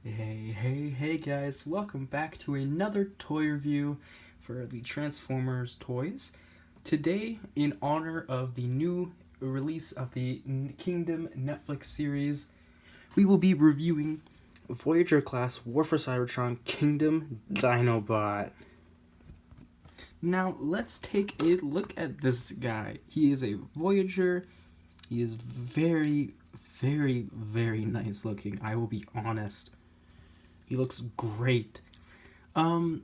Hey guys, welcome back to another toy review for the Transformers toys. Today, in honor of the new release of the Kingdom Netflix series, we will be reviewing Voyager class War for Cybertron Kingdom Dinobot. Now, let's take a look at this guy. He is a Voyager. He is very nice looking, I will be honest. He looks great. Painting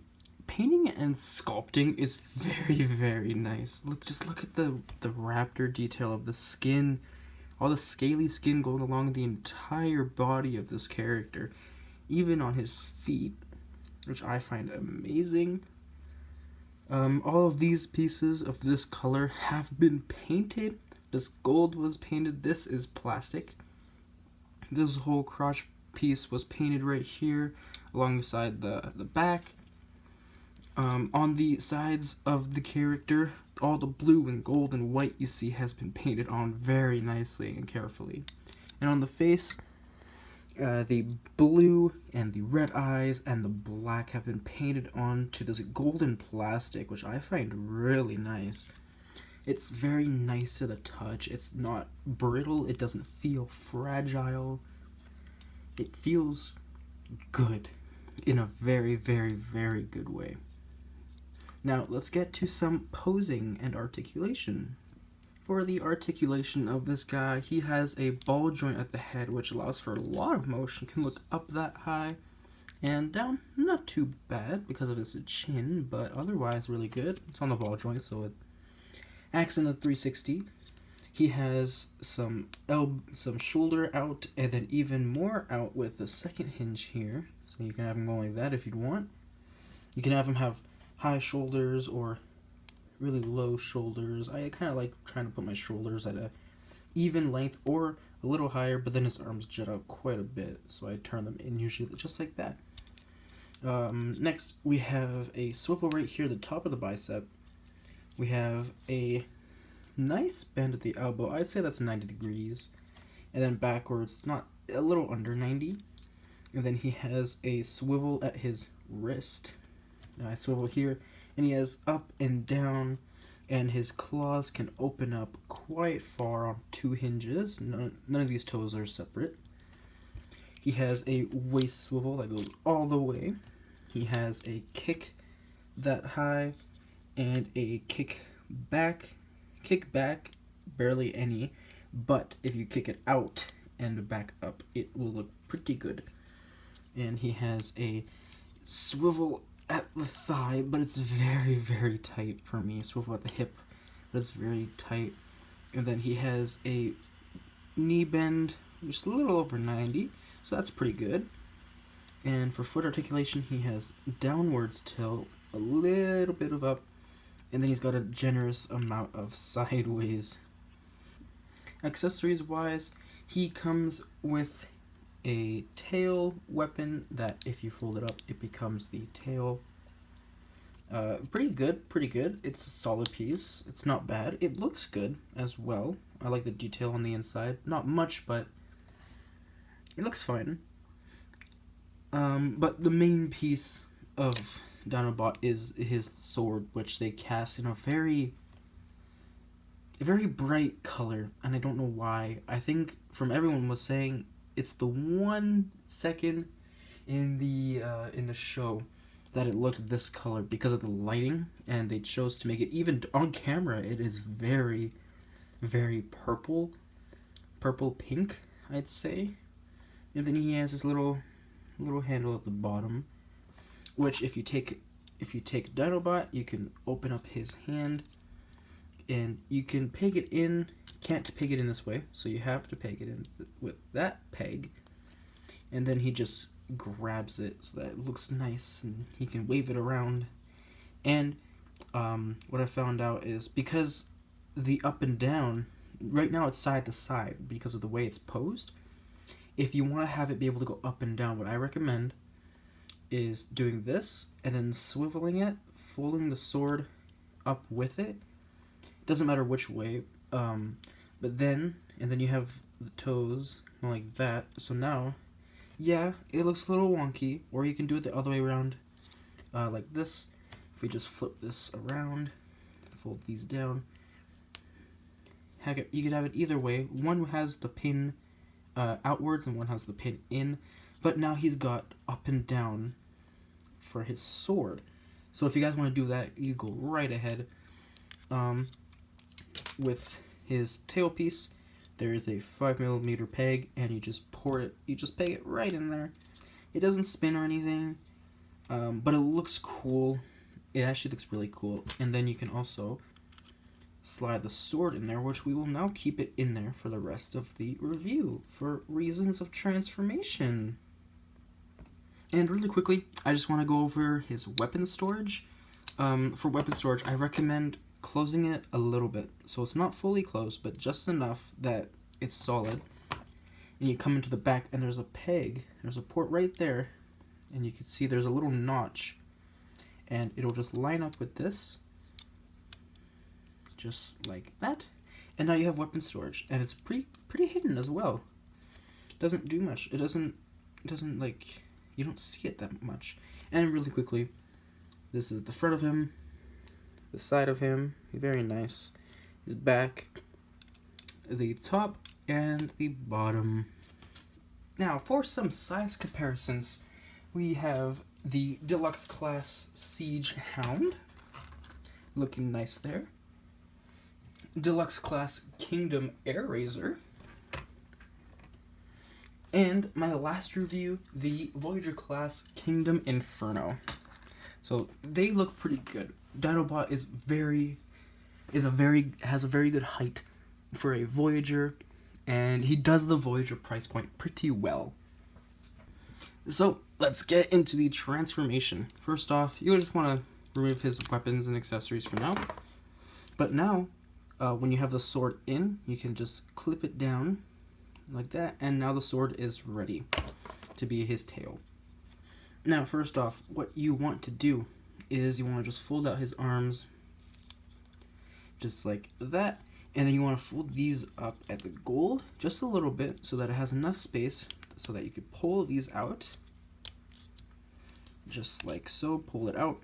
and sculpting is very nice. Just look at the raptor detail of the skin, all the scaly skin going along the entire body of this character, even on his feet, which I find amazing. All of these pieces of this color have been painted. This gold was painted. This is plastic. This whole crotch piece was painted right here alongside the back. On the sides of the character, all the blue and gold and white you see has been painted on very nicely and carefully. And on the face, the blue and the red eyes and the black have been painted on to this golden plastic, which I find really nice. It's very nice to the touch. It's not brittle. It doesn't feel fragile. It feels good in a very good way. Now, let's get to some posing and articulation. For the articulation of this guy, he has a ball joint at the head, which allows for a lot of motion. Can look up that high and down. Not too bad because of his chin, but otherwise really good. It's on the ball joint, so it acts in a 360. He has some shoulder out, and then even more out with the second hinge here. So you can have him go like that if you'd want. You can have him have high shoulders or really low shoulders. I kind of like trying to put my shoulders at a even length or a little higher, but then his arms jut out quite a bit, so I turn them in usually just like that. Next, we have a swivel right here at the top of the bicep. We have a nice bend at the elbow. I'd say that's 90 degrees. And then backwards, not a little under 90. And then he has a swivel at his wrist. I swivel here, and he has up and down, and his claws can open up quite far on two hinges. None of these toes are separate. He has a waist swivel that goes all the way. He has a kick that high, and a kick back, barely any, but if you kick it out and back up, it will look pretty good. And he has a swivel at the thigh, but it's very tight for me. Swivel at the hip, but it's very tight. And then he has a knee bend, just a little over 90, so that's pretty good. And for foot articulation, he has downwards tilt, a little bit of up, and then he's got a generous amount of sideways. Accessories wise, he comes with a tail weapon that if you fold it up, it becomes the tail. Pretty good. It's a solid piece. It's not bad. It looks good as well. I like the detail on the inside. Not much, but it looks fine. But the main piece of Dinobot is his sword, which they cast in a very bright color, and I don't know why. I think from everyone was saying it's the 1 second in the show that it looked this color because of the lighting, and they chose to make it, even on camera, it is very purple pink, I'd say. And then he has this little handle at the bottom, which if you take Dinobot, you can open up his hand and you can peg it in. Can't peg it in this way, so you have to peg it in with that peg, and then he just grabs it so that it looks nice and he can wave it around. And what I found out is because the up and down, right now it's side to side because of the way it's posed. If you want to have it be able to go up and down, what I recommend is doing this and then swiveling it, folding the sword up with it. Doesn't matter which way, but then you have the toes like that. So now yeah, it looks a little wonky, or you can do it the other way around, like this. If we just flip this around, fold these down, heck, you could have it either way. One has the pin outwards and one has the pin in, but now he's got up and down for his sword. So if you guys want to do that, you go right ahead. With his tailpiece, there is a 5mm peg, and you just peg it right in there. It doesn't spin or anything, but it looks cool. It actually looks really cool. And then you can also slide the sword in there, which we will now keep it in there for the rest of the review for reasons of transformation. And really quickly, I just want to go over his weapon storage. For weapon storage, I recommend closing it a little bit, so it's not fully closed, but just enough that it's solid. And you come into the back, and there's a peg, there's a port right there, and you can see there's a little notch, and it'll just line up with this, just like that. And now you have weapon storage, and it's pretty hidden as well. It doesn't do much. It doesn't like, you don't see it that much. And really quickly, this is the front of him, the side of him, very nice, his back, the top, and the bottom. Now, for some size comparisons, we have the Deluxe Class Siege Hound, looking nice there. Deluxe Class Kingdom Air Razor. And my last review, the Voyager Class Kingdom Inferno. So they look pretty good. Dinobot has a very good height for a Voyager, and he does the Voyager price point pretty well. So let's get into the transformation. First off, you just want to remove his weapons and accessories for now. But now, when you have the sword in, you can just clip it down like that, and now the sword is ready to be his tail. Now, first off, what you want to do is you want to just fold out his arms just like that, and then you want to fold these up at the gold just a little bit so that it has enough space so that you could pull these out just like so. Pull it out,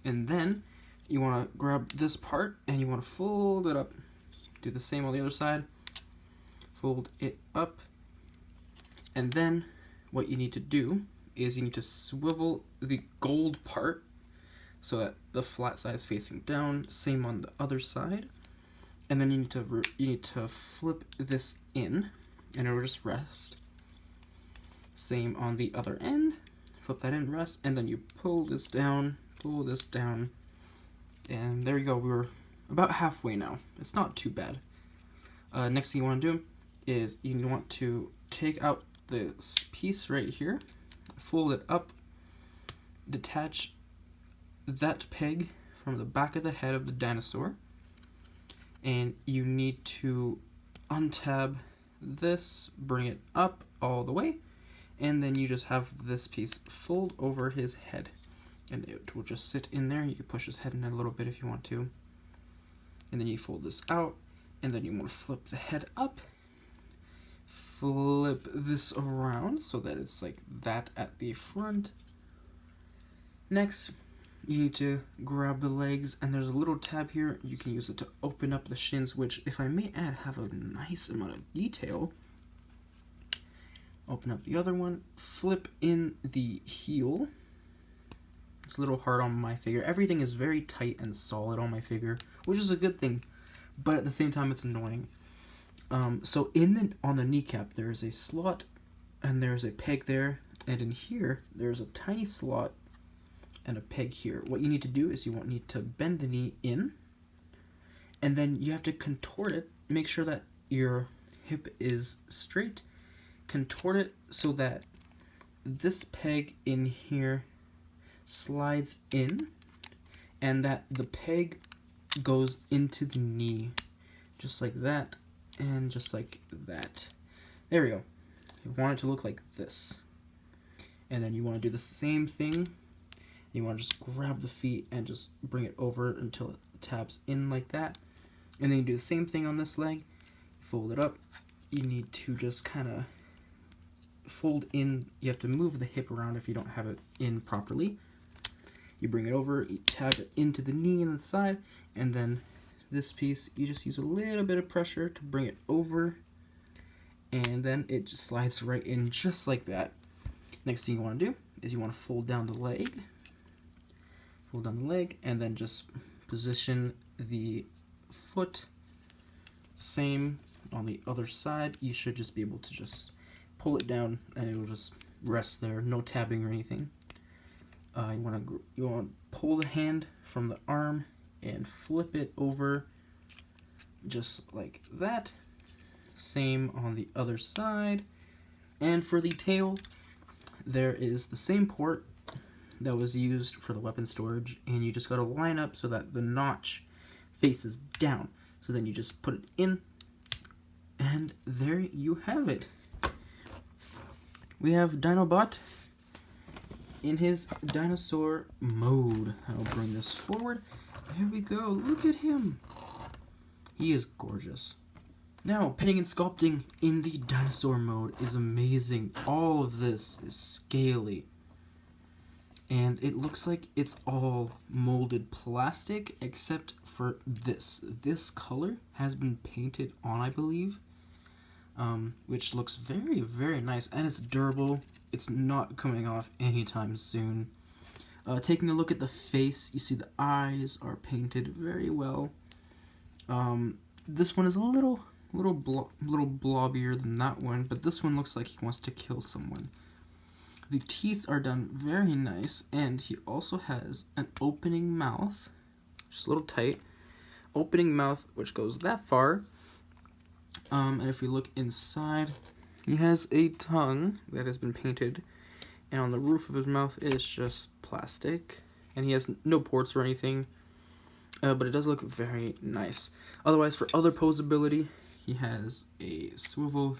and then you want to grab this part and you want to fold it up. Do the same on the other side, fold it up, and then what you need to do is you need to swivel the gold part so that the flat side is facing down. Same on the other side, and then you need to flip this in, and it'll just rest. Same on the other end. Flip that in, rest, and then you pull this down, and there you go. We're about halfway now. It's not too bad. Next thing you want to do is you want to take out this piece right here, fold it up, detach that peg from the back of the head of the dinosaur, and you need to untab this, bring it up all the way, and then you just have this piece fold over his head, and it will just sit in there. You can push his head in a little bit if you want to, and then you fold this out, and then you want to flip the head up, flip this around so that it's like that at the front. Next, you need to grab the legs, and there's a little tab here. You can use it to open up the shins, which, if I may add, have a nice amount of detail. Open up the other one, flip in the heel. It's a little hard on my figure. Everything is very tight and solid on my figure, which is a good thing, but at the same time it's annoying. So on the kneecap there is a slot, and there's a peg there, and in here there's a tiny slot and a peg here. What you need to do is you need to bend the knee in, and then you have to contort it. Make sure that your hip is straight. Contort it so that this peg in here slides in, and that the peg goes into the knee, just like that, and just like that. There we go. You want it to look like this, and then you want to do the same thing. You want to just grab the feet and just bring it over until it tabs in like that, and then you do the same thing on this leg. Fold it up. You need to just kind of fold in, you have to move the hip around if you don't have it in properly. You bring it over, you tab it into the knee and the side, and then this piece, you just use a little bit of pressure to bring it over, and then it just slides right in just like that. Next thing you want to do is you want to fold down the leg, and then just position the foot. Same on the other side. You should just be able to just pull it down and it will just rest there, no tabbing or anything. You want to pull the hand from the arm and flip it over just like that. Same on the other side. And for the tail, there is the same port that was used for the weapon storage, and you just got to line up so that the notch faces down. So then you just put it in, and there you have it. We have Dinobot in his dinosaur mode. I'll bring this forward. There we go. Look at him. He is gorgeous. Now, painting and sculpting in the dinosaur mode is amazing. All of this is scaly. And it looks like it's all molded plastic, except for this. This color has been painted on, I believe, which looks very, very nice. And it's durable. It's not coming off anytime soon. Taking a look at the face, you see the eyes are painted very well. This one is a little blobbier than that one, but this one looks like he wants to kill someone. The teeth are done very nice, and he also has an opening mouth, just a little tight, opening mouth which goes that far. And if we look inside, he has a tongue that has been painted, and on the roof of his mouth is just plastic, and he has no ports or anything, but it does look very nice. Otherwise, for other posability, he has a swivel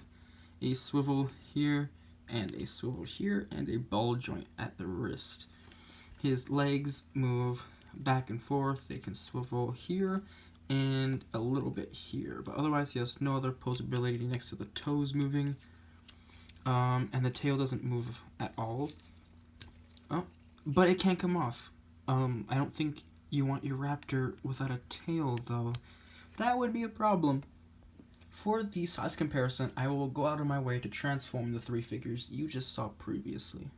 here, and a swivel here, and a ball joint at the wrist. His legs move back and forth. They can swivel here and a little bit here, but otherwise he has no other posability next to the toes moving. And the tail doesn't move at all. Oh, but it can't come off. I don't think you want your raptor without a tail, though. That would be a problem. For the size comparison, I will go out of my way to transform the three figures you just saw previously.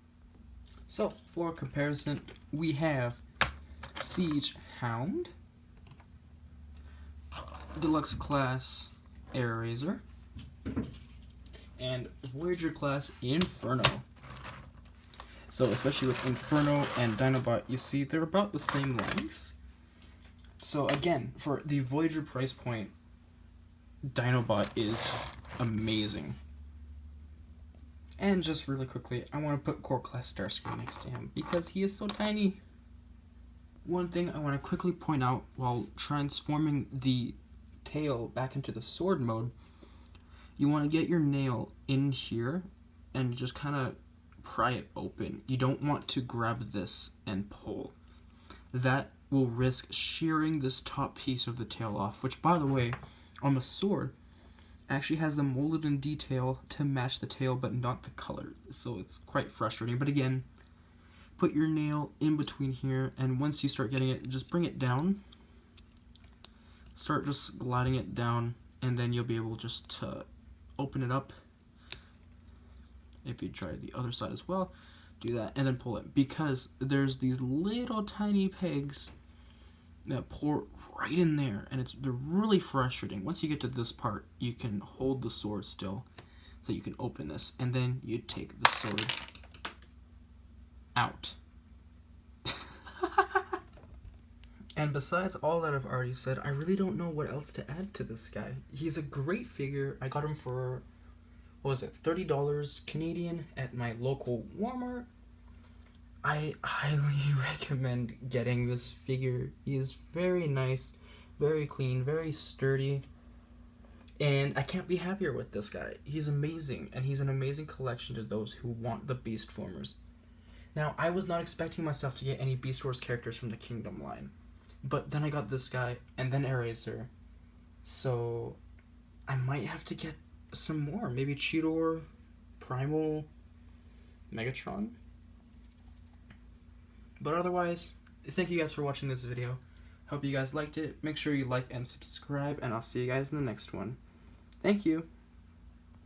So, for comparison, we have Siege Hound, Deluxe Class Air Razor, and Voyager Class Inferno. So, especially with Inferno and Dinobot, you see they're about the same length. So, again, for the Voyager price point, Dinobot is amazing. And just really quickly, I want to put Core Class Starscream next to him because he is so tiny. One thing I want to quickly point out while transforming the tail back into the sword mode, you want to get your nail in here and just kind of pry it open. You don't want to grab this and pull. That will risk shearing this top piece of the tail off, which, by the way, on the sword actually has them molded in detail to match the tail but not the color, so it's quite frustrating. But again, put your nail in between here, and once you start getting it, just bring it down, start just gliding it down, and then you'll be able just to open it up. If you try the other side as well, do that and then pull it, because there's these little tiny pegs that pour right in there, and they're really frustrating. Once you get to this part, you can hold the sword still, so you can open this, and then you take the sword out. And besides all that I've already said, I really don't know what else to add to this guy. He's a great figure. I got him for, what was it, $30 Canadian at my local Walmart. I highly recommend getting this figure. He is very nice, very clean, very sturdy, and I can't be happier with this guy. He's amazing, and he's an amazing collection to those who want the Beast Formers. Now, I was not expecting myself to get any Beast Wars characters from the Kingdom line, but then I got this guy, and then Eraser, so I might have to get some more. Maybe Cheetor, Primal, Megatron. But otherwise, thank you guys for watching this video. Hope you guys liked it. Make sure you like and subscribe, and I'll see you guys in the next one. Thank you.